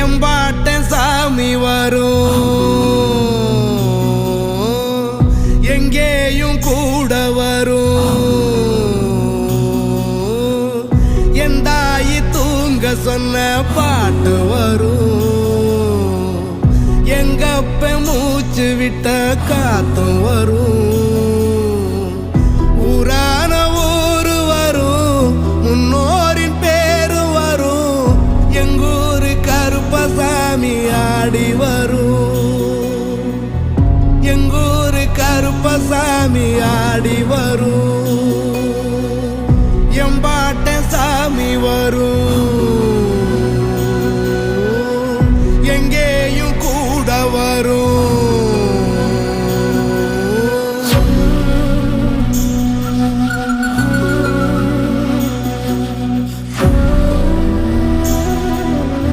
எம்பாட்ட சாமி வரும், எங்கேயும் கூட வரும். என் தாயி தூங்க சொன்ன பாட்டு வரும், எங்கப்ப மூச்சு விட்ட காத்தும் வரும். ஊரான ஊரு வரும், முன்னோரின் பேரு வரும். எங்கூரு கருப்பசாமி ஆடி வரும், எங்கூரு கருப்பசாமி ஆடி வரும். எம்பாட்ட சாமி வரும்.